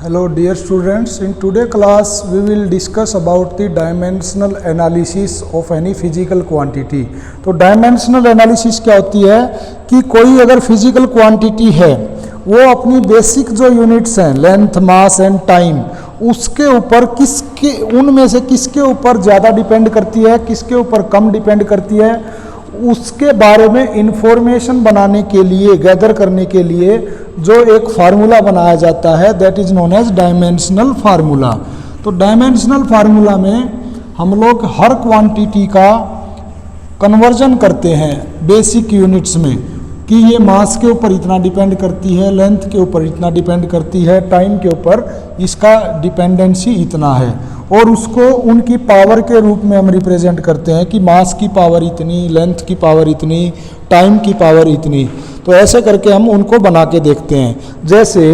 Hello dear students, in today class we will discuss about the dimensional analysis of any physical quantity। तो dimensional analysis क्या होती है कि कोई अगर physical quantity है वो अपनी बेसिक जो यूनिट्स हैं लेंथ, मास एंड टाइम, उसके ऊपर उनमें से किसके ऊपर ज़्यादा डिपेंड करती है, किसके ऊपर कम डिपेंड करती है, उसके बारे में इंफॉर्मेशन बनाने के लिए, गैदर करने के लिए जो एक फार्मूला बनाया जाता है that is known as dimensional formula. तो डायमेंशनल फार्मूला में हम लोग हर क्वांटिटी का कन्वर्जन करते हैं बेसिक यूनिट्स में कि ये मास के ऊपर इतना डिपेंड करती है, लेंथ के ऊपर इतना डिपेंड करती है, टाइम के ऊपर इसका डिपेंडेंसी इतना है, और उसको उनकी पावर के रूप में हम रिप्रेजेंट करते हैं कि मास की पावर इतनी, लेंथ की पावर इतनी, टाइम की पावर इतनी। तो ऐसे करके हम उनको बना के देखते हैं। जैसे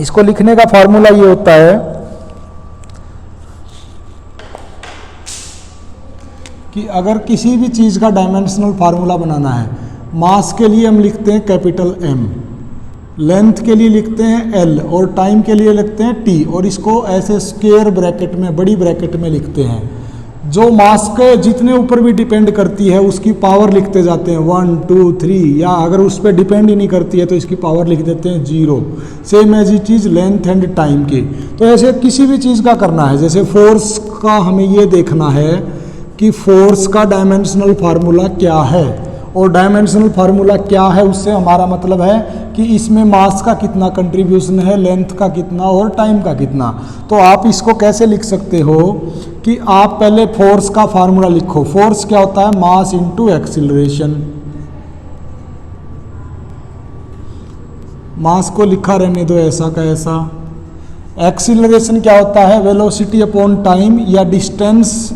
इसको लिखने का फॉर्मूला ये होता है कि अगर किसी भी चीज़ का डायमेंशनल फार्मूला बनाना है, मास के लिए हम लिखते हैं कैपिटल M, लेंथ के लिए लिखते हैं L और टाइम के लिए लिखते हैं T, और इसको ऐसे स्क्वायर ब्रैकेट में, बड़ी ब्रैकेट में लिखते हैं। जो मास के जितने ऊपर भी डिपेंड करती है उसकी पावर लिखते जाते हैं 1, 2, 3, या अगर उस पर डिपेंड ही नहीं करती है तो इसकी पावर लिख देते हैं 0। Same as it is length and time की। तो ऐसे किसी भी चीज़ का करना है, जैसे फोर्स का हमें ये देखना है कि फोर्स का डायमेंशनल फार्मूला क्या है, और डायमेंशनल फार्मूला क्या है उससे हमारा मतलब है कि इसमें मास का कितना कंट्रीब्यूशन है, लेंथ का कितना और टाइम का कितना। तो आप इसको कैसे लिख सकते हो कि आप पहले फोर्स का फार्मूला लिखो। फोर्स क्या होता है? मास इनटू एक्सीलरेशन। मास को लिखा रहने दो ऐसा का ऐसा। एक्सीलरेशन क्या होता है? वेलोसिटी अपॉन टाइम या डिस्टेंस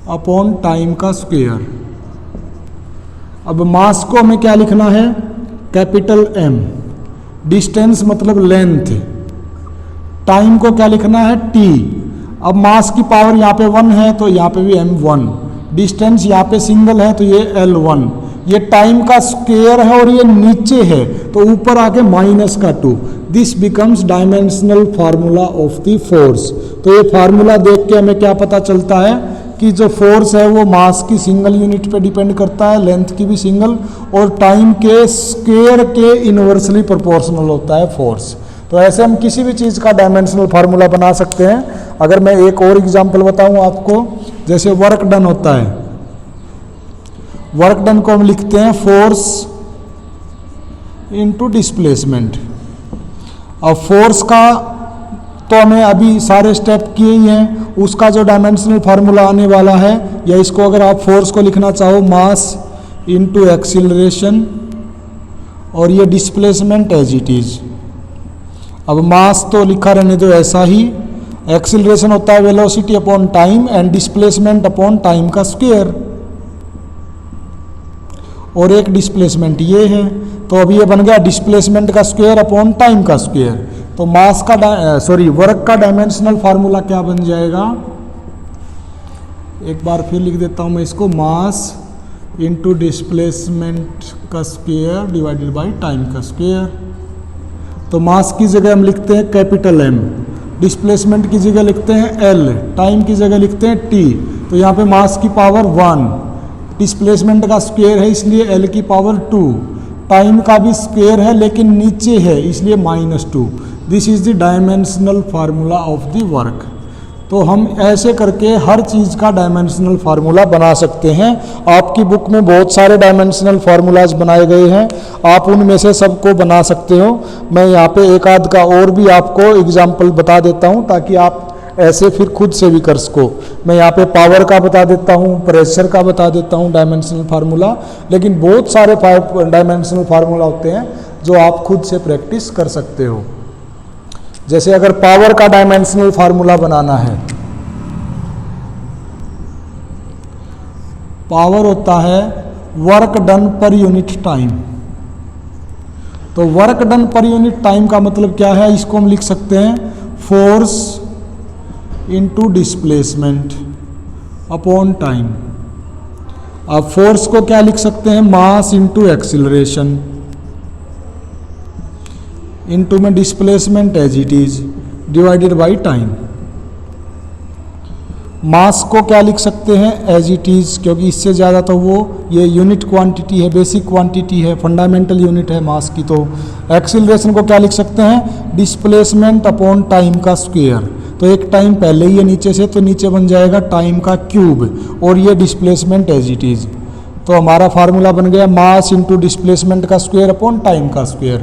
अपॉन टाइम का स्क्वायर। अब मास को हमें क्या लिखना है? Capital M। डिस्टेंस मतलब लेंथ। टाइम को क्या लिखना है? T। अब मास की पावर यहाँ पे 1 है तो यहाँ पे भी M1। डिस्टेंस यहाँ पे सिंगल है तो ये L1। ये टाइम का स्क्वायर है और ये नीचे है तो ऊपर आके -2। This becomes dimensional formula of the force. तो ये फार्मूला देख के हमें क्या पता चलता है कि जो फोर्स है वो मास की सिंगल यूनिट पे डिपेंड करता है, लेंथ की भी सिंगल, और टाइम के स्क्वायर के इनवर्सली प्रोपोर्शनल होता है फोर्स। तो ऐसे हम किसी भी चीज़ का डायमेंशनल फार्मूला बना सकते हैं। अगर मैं एक और एग्जांपल बताऊं आपको, जैसे वर्क डन होता है, वर्क डन को हम लिखते हैं फोर्स इनटू डिस्प्लेसमेंट। अब फोर्स का तो हमें अभी सारे स्टेप किए ही हैं, उसका जो डायमेंशनल फार्मूला आने वाला है, या इसको अगर आप फोर्स को लिखना चाहो मास इनटू एक्सीलरेशन, और ये डिस्प्लेसमेंट एज इट इज। अब मास तो लिखा रहने दो ऐसा ही, एक्सीलरेशन होता है velocity upon time and displacement upon time का स्क्वायर, और एक डिस्प्लेसमेंट ये है। तो अब ये बन गया डिस्प्लेसमेंट का स्क्वायर अपॉन टाइम का स्क्वायर। तो मास का वर्क का डायमेंशनल फार्मूला क्या बन जाएगा? एक बार फिर लिख देता हूं मैं इसको, मास इनटू डिस्प्लेसमेंट का स्क्वायर डिवाइडेड बाय टाइम का स्क्वायर। तो मास की जगह हम लिखते हैं कैपिटल M, डिस्प्लेसमेंट की जगह लिखते हैं L, टाइम की जगह लिखते हैं T। तो यहाँ पे मास की पावर 1, डिस्प्लेसमेंट का स्क्वायर है इसलिए L की पावर 2, टाइम का भी स्क्वायर है लेकिन नीचे है इसलिए -2। This is the dimensional formula of the work. तो हम ऐसे करके हर चीज़ का डायमेंशनल फार्मूला बना सकते हैं। आपकी बुक में बहुत सारे डायमेंशनल फार्मूलाज बनाए गए हैं, आप उनमें से सबको बना सकते हो। मैं यहाँ पे एक आध का और भी आपको एग्जाम्पल बता देता हूँ ताकि आप ऐसे फिर खुद से भी कर सको। मैं यहाँ पे पावर का बता देता हूँ, प्रेशर का बता देता हूँ डायमेंशनल फार्मूला, लेकिन बहुत सारे डायमेंशनल फार्मूला होते हैं जो आप खुद से प्रैक्टिस कर सकते हो। जैसे अगर पावर का डायमेंशनल फार्मूला बनाना है, पावर होता है work done per unit time. तो work done per unit time का मतलब क्या है? इसको हम लिख सकते हैं force into displacement upon time. अब फोर्स को क्या लिख सकते हैं? Mass into acceleration. इनटू में displacement as it is divided by time. Mass को क्या लिख सकते हैं, एज इट इज़, क्योंकि इससे ज़्यादा तो वो ये यूनिट क्वांटिटी है, बेसिक क्वांटिटी है, फंडामेंटल यूनिट है मास की। तो एक्सीलरेशन को क्या लिख सकते हैं, डिस्प्लेसमेंट अपॉन टाइम का स्क्वायर। तो एक टाइम पहले ही है नीचे से, तो नीचे बन जाएगा टाइम का क्यूब और ये डिस्प्लेसमेंट एज इट इज़। तो हमारा फार्मूला बन गया मास इंटू डिस्प्लेसमेंट का स्क्वायर अपॉन टाइम का स्क्वायर।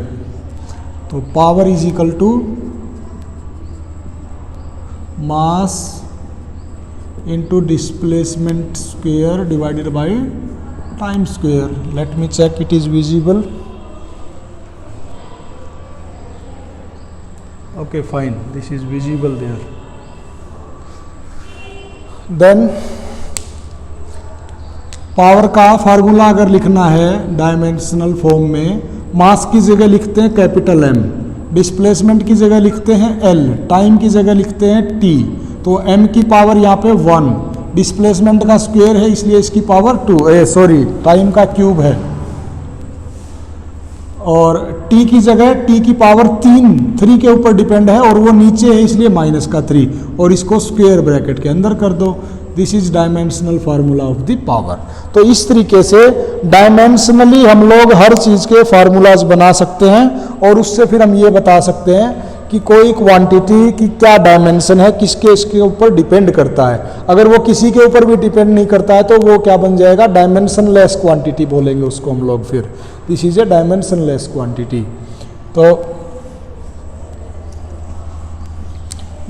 तो power is equal to mass into displacement square divided by time square. Let me check it is visible. Okay, fine, this is visible there. Then power का formula अगर लिखना है dimensional form में, मास की जगह लिखते हैं कैपिटल M, डिस्प्लेसमेंट की जगह लिखते हैं L, टाइम की जगह लिखते हैं T। तो m की पावर यहाँ पे 1, डिस्प्लेसमेंट का स्क्वायर है इसलिए इसकी पावर 2, टाइम का क्यूब है। और t की जगह t की पावर 3 के ऊपर डिपेंड है और वो नीचे है इसलिए माइनस का 3, और इसको स्क्वायर ब्रैकेट के अंदर कर दो। This is dimensional formula of the power. तो इस तरीके से डायमेंशनली हम लोग हर चीज़ के फार्मूलाज बना सकते हैं और उससे फिर हम ये बता सकते हैं कि कोई क्वांटिटी की क्या डायमेंशन है, किसके इसके ऊपर डिपेंड करता है। अगर वो किसी के ऊपर भी डिपेंड नहीं करता है तो वो क्या बन जाएगा, डायमेंशनलेस क्वांटिटी बोलेंगे उसको हम लोग फिर। This is a dimensionless quantity. तो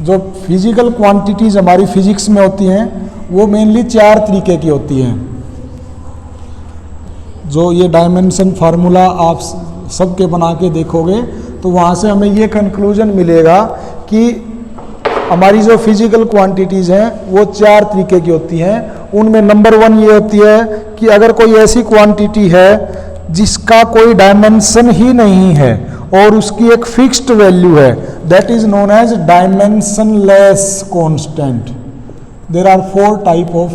जो फिजिकल क्वांटिटीज हमारी फिजिक्स में होती हैं वो मेनली 4 तरीके की होती हैं। जो ये डायमेंशन फार्मूला आप सबके बना के देखोगे तो वहाँ से हमें ये कंक्लूजन मिलेगा कि हमारी जो फिजिकल क्वांटिटीज़ हैं वो 4 तरीके की होती हैं। उनमें नंबर 1 ये होती है कि अगर कोई ऐसी क्वांटिटी है जिसका कोई डायमेंशन ही नहीं है और उसकी एक फिक्स्ड वैल्यू है, that is known as dimensionless constant. There are 4 type of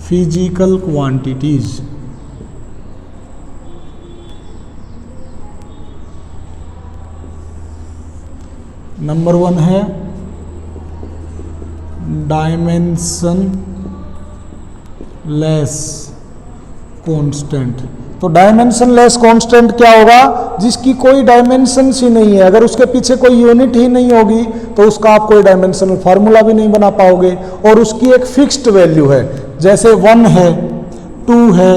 physical quantities. Number 1 है डायमेंशनलेस कांस्टेंट। तो डायमेंशनलेस कांस्टेंट क्या होगा, जिसकी कोई डायमेंशन ही नहीं है। अगर उसके पीछे कोई यूनिट ही नहीं होगी तो उसका आप कोई डायमेंशनल फार्मूला भी नहीं बना पाओगे, और उसकी एक फिक्स्ड वैल्यू है। जैसे 1 है, 2 है,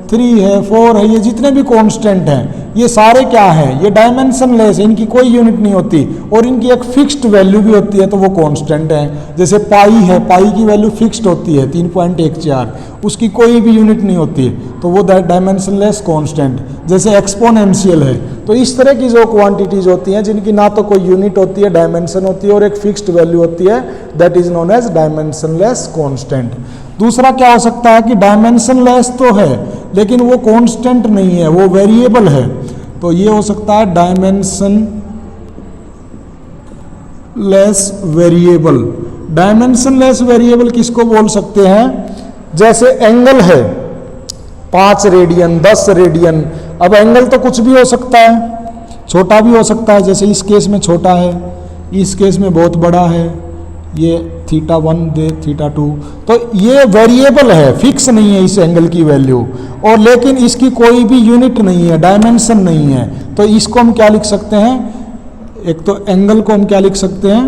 3 है, 4 है, ये जितने भी कांस्टेंट हैं ये सारे क्या हैं, ये डायमेंशनलेस है, इनकी कोई यूनिट नहीं होती और इनकी एक फिक्स्ड वैल्यू भी होती है, तो वो कांस्टेंट है। जैसे पाई है, पाई की वैल्यू फिक्स्ड होती है 3.14, उसकी कोई भी यूनिट नहीं होती है, तो वो डायमेंशनलेस कांस्टेंट। जैसे एक्सपोनेंशियल है। तो इस तरह की जो क्वांटिटीज होती हैं जिनकी ना तो कोई यूनिट होती है, डायमेंशन होती है और एक फिक्स्ड वैल्यू होती है, that is known as dimensionless constant. दूसरा क्या हो सकता है कि डायमेंशनलेस तो है लेकिन वो कांस्टेंट नहीं है, वो वेरिएबल है। तो ये हो सकता है डायमेंशनलेस वेरिएबल। डायमेंशनलेस वेरिएबल किसको बोल सकते हैं, जैसे एंगल है 5 रेडियन, 10 रेडियन। अब एंगल तो कुछ भी हो सकता है, छोटा भी हो सकता है, जैसे इस केस में छोटा है, इस केस में बहुत बड़ा है, ये θ1 दे θ2। तो ये वेरिएबल है, फिक्स नहीं है इस एंगल की वैल्यू, और लेकिन इसकी कोई भी यूनिट नहीं है, डायमेंशन नहीं है। तो इसको हम क्या लिख सकते हैं, एक तो एंगल को हम क्या लिख सकते हैं,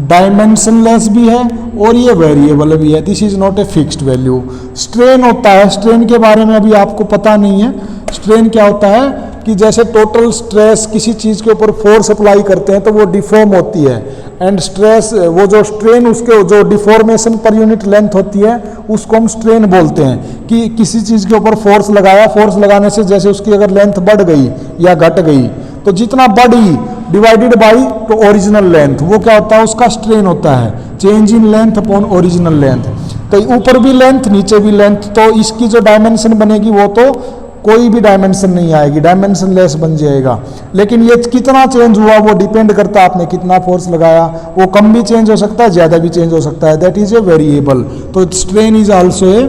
डायमेंशनलेस भी है और ये वेरिएबल भी है। This is not a fixed value. Strain होता है, स्ट्रेन के बारे में अभी आपको पता नहीं है। स्ट्रेन क्या होता है कि जैसे टोटल स्ट्रेस किसी चीज़ के ऊपर फोर्स अप्लाई करते हैं तो वो डिफॉर्म होती है, एंड स्ट्रेस वो जो स्ट्रेन उसके जो डिफॉर्मेशन पर यूनिट लेंथ होती है उसको हम स्ट्रेन बोलते हैं। कि किसी चीज़ के ऊपर फोर्स लगाया, फोर्स लगाने से जैसे उसकी अगर लेंथ बढ़ गई या घट गई तो जितना बढ़ी डिवाइडेड बाई तो ओरिजिनल लेंथ, वो क्या होता है, उसका स्ट्रेन होता है, change in length upon original length. तो ऊपर भी लेंथ नीचे भी लेंथ, तो इसकी जो डायमेंशन बनेगी वो तो कोई भी डायमेंशन नहीं आएगी, डायमेंशनलेस बन जाएगा। लेकिन ये कितना चेंज हुआ वो डिपेंड करता है आपने कितना फोर्स लगाया, वो कम भी चेंज हो सकता है, ज़्यादा भी चेंज हो सकता है, दैट इज ए वेरिएबल। तो strain is also a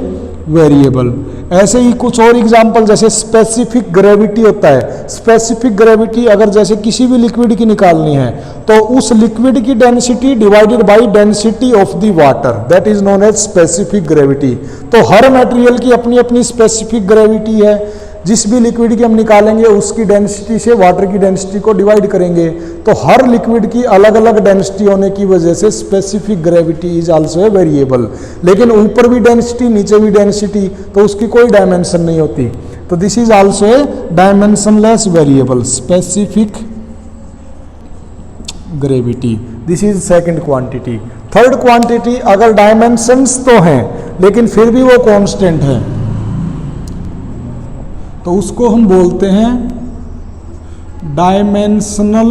variable. ऐसे ही कुछ और एग्जाम्पल जैसे स्पेसिफिक ग्रेविटी होता है। स्पेसिफिक ग्रेविटी अगर जैसे किसी भी लिक्विड की निकालनी है तो उस लिक्विड की density divided by density of the water, that is known as specific gravity. तो हर मटेरियल की अपनी अपनी स्पेसिफिक ग्रेविटी है। जिस भी लिक्विड की हम निकालेंगे उसकी डेंसिटी से वाटर की डेंसिटी को डिवाइड करेंगे, तो हर लिक्विड की अलग अलग डेंसिटी होने की वजह से specific gravity is also a variable. लेकिन ऊपर भी डेंसिटी नीचे भी डेंसिटी, तो उसकी कोई डायमेंशन नहीं होती। तो this is also A dimensionless variable, specific gravity. This is second quantity. Third quantity, अगर डायमेंशंस तो हैं लेकिन फिर भी वो कांस्टेंट है तो उसको हम बोलते हैं डायमेंशनल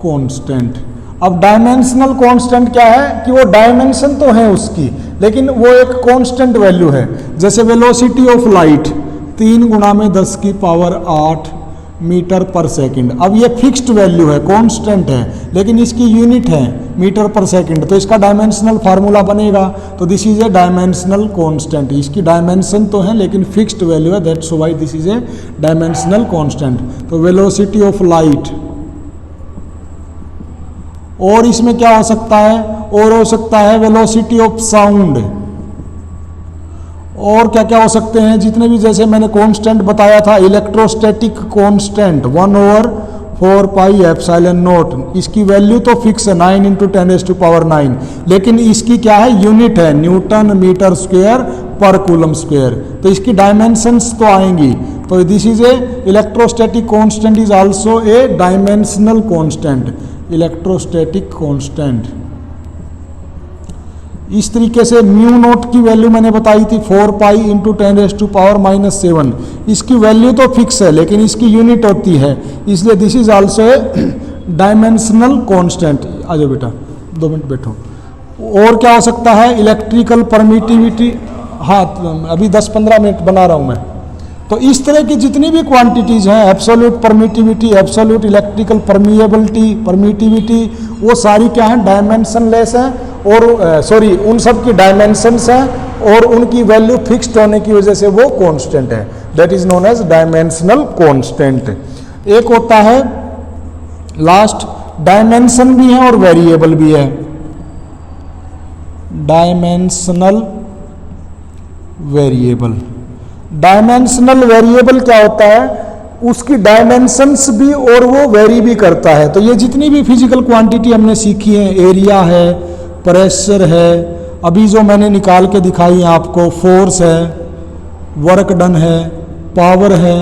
कांस्टेंट। अब डायमेंशनल कांस्टेंट क्या है कि वो डायमेंशन तो है उसकी लेकिन वो एक कांस्टेंट वैल्यू है। जैसे वेलोसिटी ऑफ लाइट 3 × 10⁸ मीटर पर सेकंड। अब ये फिक्स्ड वैल्यू है, कांस्टेंट है, लेकिन इसकी यूनिट है मीटर पर सेकंड, तो इसका डायमेंशनल फार्मूला बनेगा। तो this is a dimensional constant. इसकी डायमेंशन तो है लेकिन फिक्स्ड वैल्यू है, that's why this is a dimensional constant. तो वेलोसिटी ऑफ लाइट, और इसमें क्या हो सकता है, और हो सकता है वेलोसिटी ऑफ साउंड, और क्या क्या हो सकते हैं जितने भी, जैसे मैंने कांस्टेंट बताया था electrostatic constant 1/4 pi epsilon not. इसकी वैल्यू तो फिक्स है 9 × 10⁹, लेकिन इसकी क्या है, यूनिट है न्यूटन मीटर स्क्वायर पर कूलम स्क्वायर। तो इसकी डायमेंशंस तो आएंगी। तो this is a electrostatic constant is also a dimensional constant, electrostatic constant. इस तरीके से म्यू नोट की वैल्यू मैंने बताई थी 4 पाई × 10⁻⁷। इसकी वैल्यू तो फिक्स है लेकिन इसकी यूनिट होती है, इसलिए this is also a dimensional constant. आ जाओ बेटा 2 मिनट बैठो। और क्या हो सकता है, इलेक्ट्रिकल परमिटिविटी, हाँ अभी 10-15 मिनट बना रहा हूँ मैं। तो इस तरह की जितनी भी क्वांटिटीज हैं, absolute permittivity, absolute electrical permittivity, वो सारी क्या है, डायमेंशनलेस है, और उन सब की डायमेंशंस हैं और उनकी वैल्यू फिक्स्ड होने की वजह से वो कांस्टेंट है, that is known as dimensional constant. एक होता है लास्ट, डायमेंशन भी है और वेरिएबल भी है। डायमेंशनल वेरिएबल, डायमेंशनल वेरिएबल क्या होता है, उसकी डायमेंशंस भी और वो वेरी भी करता है। तो ये जितनी भी फिजिकल क्वांटिटी हमने सीखी है, एरिया है, प्रेशर है, अभी जो मैंने निकाल के दिखाई है आपको, फोर्स है, वर्क डन है, पावर है,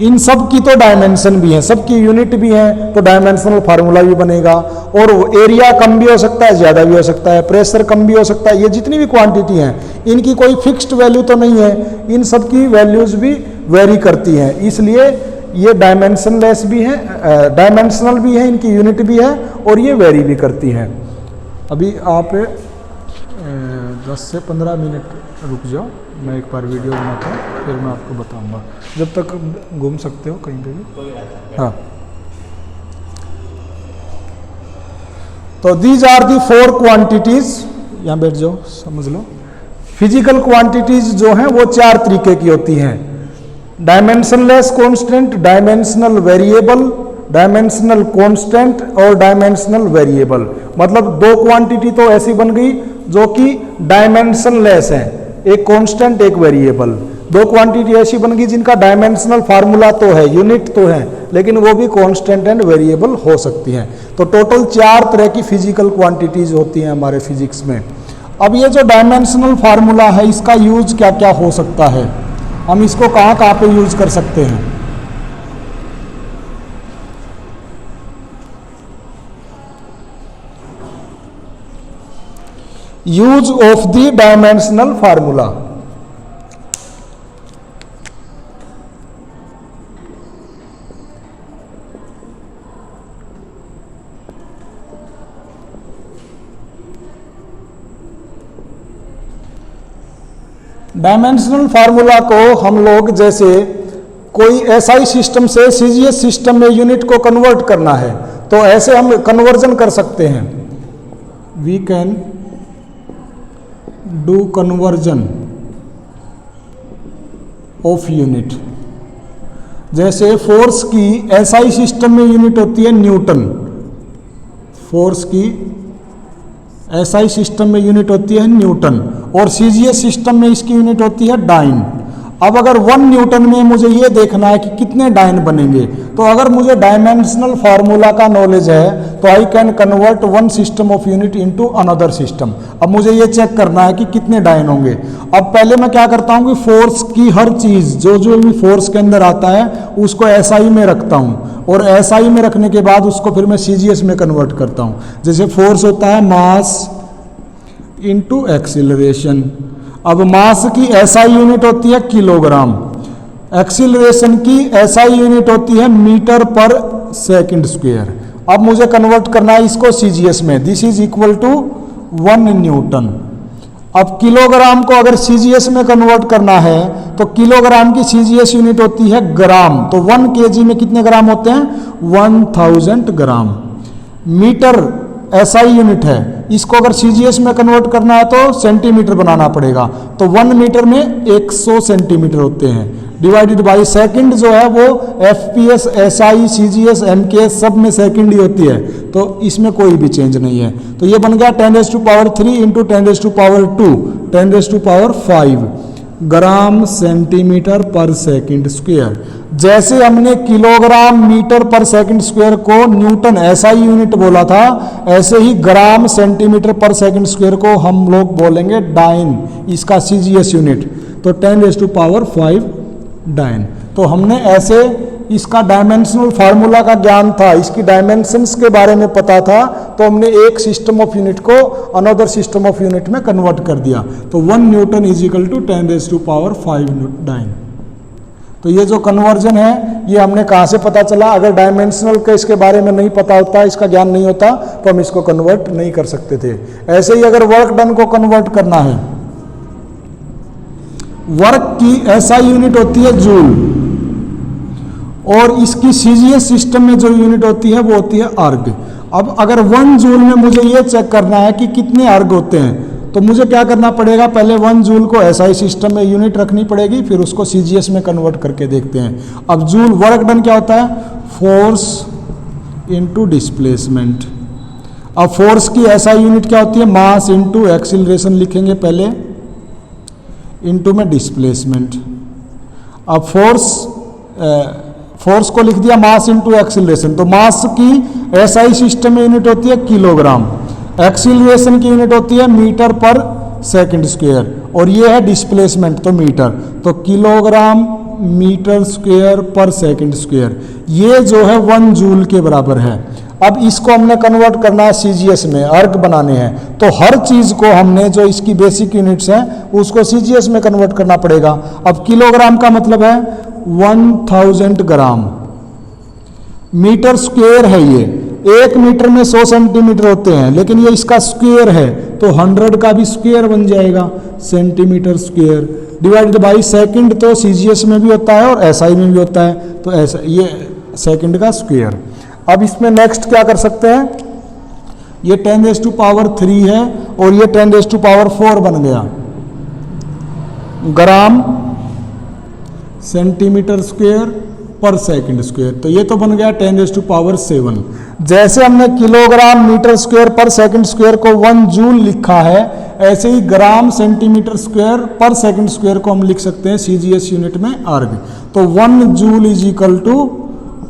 इन सब की तो डायमेंशन भी है, सबकी यूनिट भी है, तो डायमेंशनल फार्मूला भी बनेगा। और एरिया कम भी हो सकता है, ज़्यादा भी हो सकता है, प्रेशर कम भी हो सकता है। ये जितनी भी क्वांटिटी हैं इनकी कोई फिक्स्ड वैल्यू तो नहीं है, इन सब की वैल्यूज़ भी वेरी करती हैं, इसलिए ये डायमेंशनलेस भी है, डायमेंशनल भी है, इनकी यूनिट भी है और ये वेरी भी करती हैं। अभी आप 10 से 15 मिनट रुक जाओ, मैं एक बार वीडियो बनाता हूँ, फिर मैं आपको बताऊंगा। जब तक घूम सकते हो कहीं पे भी। हाँ, तो दीज आर दी 4 क्वांटिटीज, यहाँ बैठ जाओ, समझ लो। फिजिकल क्वांटिटीज जो हैं वो 4 तरीके की होती हैं, dimensionless constant, dimensional variable, dimensional constant और डायमेंशनल वेरिएबल। मतलब 2 क्वांटिटी तो ऐसी बन गई जो कि डायमेंशनलेस है, एक कांस्टेंट एक वेरिएबल। 2 क्वांटिटी ऐसी बन गई जिनका डायमेंशनल फार्मूला तो है, यूनिट तो है, लेकिन वो भी कांस्टेंट एंड वेरिएबल हो सकती हैं। तो टोटल 4 तरह की फिजिकल क्वांटिटीज होती हैं हमारे फिजिक्स में। अब ये जो डायमेंशनल फार्मूला है, इसका यूज क्या क्या हो सकता है, हम इसको कहाँ कहाँ पे यूज कर सकते हैं। Use of the dimensional formula. Dimensional formula को हम लोग जैसे कोई एसआई सिस्टम से सीजीएस सिस्टम में यूनिट को कन्वर्ट करना है, तो ऐसे हम कन्वर्जन कर सकते हैं। We can do conversion of unit. जैसे फोर्स की एसआई सिस्टम में यूनिट होती है न्यूटन, फोर्स की एसआई सिस्टम में यूनिट होती है न्यूटन, और सीजीएस सिस्टम में इसकी यूनिट होती है डाइन। अब अगर 1 न्यूटन में मुझे ये देखना है कि कितने डाइन बनेंगे, तो अगर मुझे डायमेंशनल फार्मूला का नॉलेज है तो I can convert 1 system of unit into another system. अब मुझे ये चेक करना है कि कितने डाइन होंगे। अब पहले मैं क्या करता हूँ कि फोर्स की हर चीज़ जो जो भी फोर्स के अंदर आता है उसको एसआई में रखता हूँ, और एसआई में रखने के बाद उसको फिर मैं सीजीएस में कन्वर्ट करता हूँ। जैसे फोर्स होता है मास इनटू एक्सीलरेशन। अब मास की एसआई यूनिट होती है किलोग्राम, एक्सीलरेशन की एसआई यूनिट होती है मीटर पर सेकंड स्क्वायर। अब मुझे कन्वर्ट करना है इसको सीजीएस में, this is equal to 1 newton. अब किलोग्राम को अगर सीजीएस में कन्वर्ट करना है तो किलोग्राम की सीजीएस यूनिट होती है ग्राम, तो 1 केजी में कितने ग्राम होते हैं? 1000 ग्राम। मीटर एसआई यूनिट है, इसको अगर सीजीएस में कन्वर्ट करना है तो सेंटीमीटर बनाना पड़ेगा, तो 1 मीटर में 100 सेंटीमीटर होते हैं, डिवाइडेड बाई सेकंड जो है वो एफपीएस, एसआई, सीजीएस, एमकेएस सब में सेकंड ही होती है, तो इसमें कोई भी चेंज नहीं है। तो ये बन गया 10⁻³ इंटू 10⁻², 10⁻5 ग्राम सेंटीमीटर पर सेकंड स्क्वायर। जैसे हमने किलोग्राम मीटर पर सेकंड स्क्वायर को न्यूटन एसआई यूनिट बोला था, ऐसे ही ग्राम सेंटीमीटर पर सेकंड स्क्वायर को हम लोग बोलेंगे डाइन, इसका सीजीएस यूनिट, तो 10⁻5 डाइन। तो हमने ऐसे इसका डायमेंशनल फार्मूला का ज्ञान था, इसकी डायमेंशंस के बारे में पता था, तो हमने एक सिस्टम ऑफ यूनिट को अनदर सिस्टम ऑफ यूनिट में कन्वर्ट कर दिया। तो 1 newton is equal to 10⁻5 dyne. तो ये जो कन्वर्जन है ये हमने कहाँ से पता चला? अगर डायमेंशनल के इसके बारे में नहीं पता होता, इसका ज्ञान नहीं होता, तो हम इसको कन्वर्ट नहीं कर सकते थे। ऐसे ही अगर वर्क डन को कन्वर्ट करना है, वर्क की एसआई यूनिट होती है जूल, और इसकी सीजीएस सिस्टम में जो यूनिट होती है वो होती है अर्ग। अब अगर 1 जूल में मुझे ये चेक करना है कि कितने अर्ग होते हैं, तो मुझे क्या करना पड़ेगा? पहले 1 जूल को एसआई सिस्टम में यूनिट रखनी पड़ेगी, फिर उसको सीजीएस में कन्वर्ट करके देखते हैं। अब जूल वर्क डन क्या होता है? Force into displacement. अब फोर्स की एसआई यूनिट क्या होती है? मास इनटू एक्सीलरेशन लिखेंगे पहले, इनटू में डिस्प्लेसमेंट। अब फोर्स को लिख दिया मास इनटू एक्सीलरेशन, तो मास की एसआई सिस्टम में यूनिट होती है किलोग्राम, एक्सीलरेशन की यूनिट होती है मीटर पर सेकंड स्क्वायर, और ये है डिस्प्लेसमेंट तो मीटर, तो किलोग्राम मीटर स्क्वायर पर सेकंड स्क्वायर, ये जो है 1 जूल के बराबर है। अब इसको हमने कन्वर्ट करना है सीजीएस में, अर्ग बनाने हैं, तो हर चीज को हमने जो इसकी बेसिक यूनिट्स हैं उसको सीजीएस में कन्वर्ट करना पड़ेगा। अब किलोग्राम का मतलब है 1000 ग्राम, मीटर स्क्वायर है ये, 1 मीटर में 100 सेंटीमीटर होते हैं, लेकिन ये इसका स्क्वायर है तो 100 का भी स्क्वायर बन जाएगा, centimetre square, divided by second, तो सीजीएस में भी होता है और एसआई में भी होता है, तो ऐसा ये सेकंड का स्क्वायर। अब इसमें नेक्स्ट क्या कर सकते हैं? ये 10⁻³ है और ये 10⁻⁴ बन गया, ग्राम सेंटीमीटर स्क्वायर पर सेकंड स्क्वायर, तो ये तो बन गया 10⁻7। जैसे हमने किलोग्राम मीटर स्क्वायर पर सेकंड स्क्वायर को 1 जूल लिखा है, ऐसे ही ग्राम सेंटीमीटर स्क्वायर पर सेकंड स्क्वायर को हम लिख सकते हैं सीजीएस यूनिट में अर्ग, तो 1 जूल इज इक्वल टू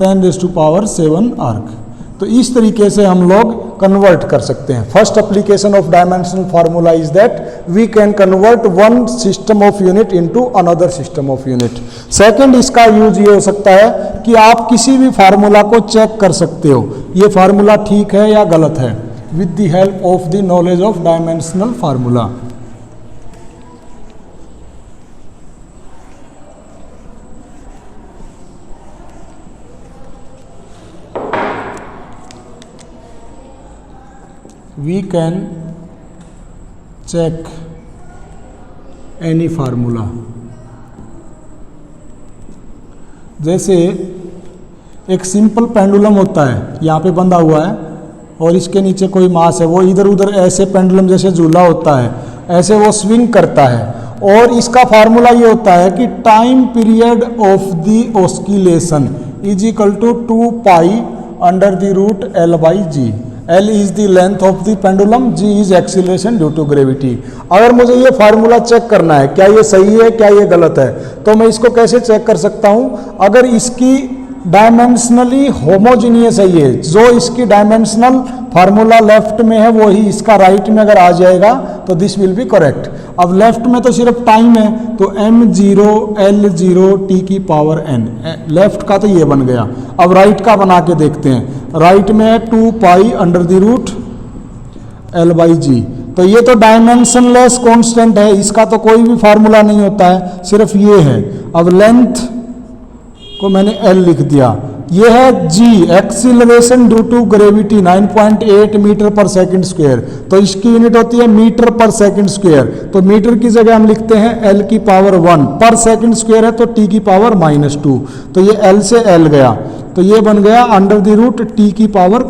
10⁻7 अर्ग। तो इस तरीके से हम लोग कन्वर्ट कर सकते हैं। First application of dimensional formula is that we can convert 1 system of unit into another system of unit. Second, इसका यूज ये हो सकता है कि आप किसी भी फार्मूला को चेक कर सकते हो, ये फार्मूला ठीक है या गलत है, with the help of the knowledge of dimensional formula. We can check any formula। जैसे एक सिंपल पेंडुलम होता है, यहाँ पे बंधा हुआ है और इसके नीचे कोई मास है, वो इधर उधर ऐसे पेंडुलम जैसे झूला होता है, ऐसे वो स्विंग करता है, और इसका फार्मूला ये होता है कि time period of the oscillation is equal to 2 pi under the root L by G. L is the length of the pendulum, G is acceleration due to gravity. अगर मुझे ये फार्मूला चेक करना है क्या ये सही है क्या ये गलत है, तो मैं इसको कैसे चेक कर सकता हूं? अगर इसकी डायमेंशनली होमोजीनियस है ये, जो इसकी डायमेंशनल फार्मूला लेफ्ट में है वही इसका राइट में अगर आ जाएगा तो दिस विल बी करेक्ट। अब लेफ्ट में तो सिर्फ टाइम है तो m0 L0 t की पावर n, लेफ्ट का तो ये बन गया। अब राइट का बना के देखते हैं। राइट में है 2 pi under the root L by G. तो ये तो डायमेंशनलेस कांस्टेंट है, इसका तो कोई भी फार्मूला नहीं होता है, सिर्फ ये है। अब लेंथ को मैंने L लिख दिया। ये है G acceleration due to gravity 9.8 metre पर सेकंड स्क्वायर, तो इसकी यूनिट होती है मीटर पर सेकंड स्क्वायर। तो मीटर की जगह हम लिखते हैं L की पावर 1, पर सेकंड स्क्वायर है तो T की पावर -2। तो ये L से L गया तो ये बन गया अंडर द रूट T की पावर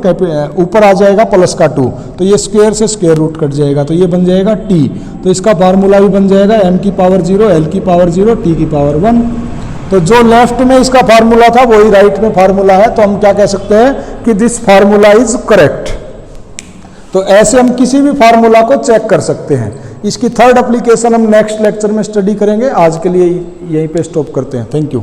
ऊपर आ जाएगा प्लस का 2, तो ये स्क्वायर से स्क्वायर रूट कट जाएगा तो ये बन जाएगा T। तो इसका फार्मूला भी बन जाएगा m की पावर 0 L की पावर 0 T की पावर 1। तो जो लेफ्ट में इसका फार्मूला था वही राइट में फार्मूला है, तो हम क्या कह सकते हैं कि दिस फार्मूला इज करेक्ट। तो ऐसे हम किसी भी फार्मूला को चेक कर सकते हैं। इसकी थर्ड एप्लीकेशन हम नेक्स्ट लेक्चर में स्टडी करेंगे। आज के लिए यहीं पे स्टॉप करते हैं। Thank you.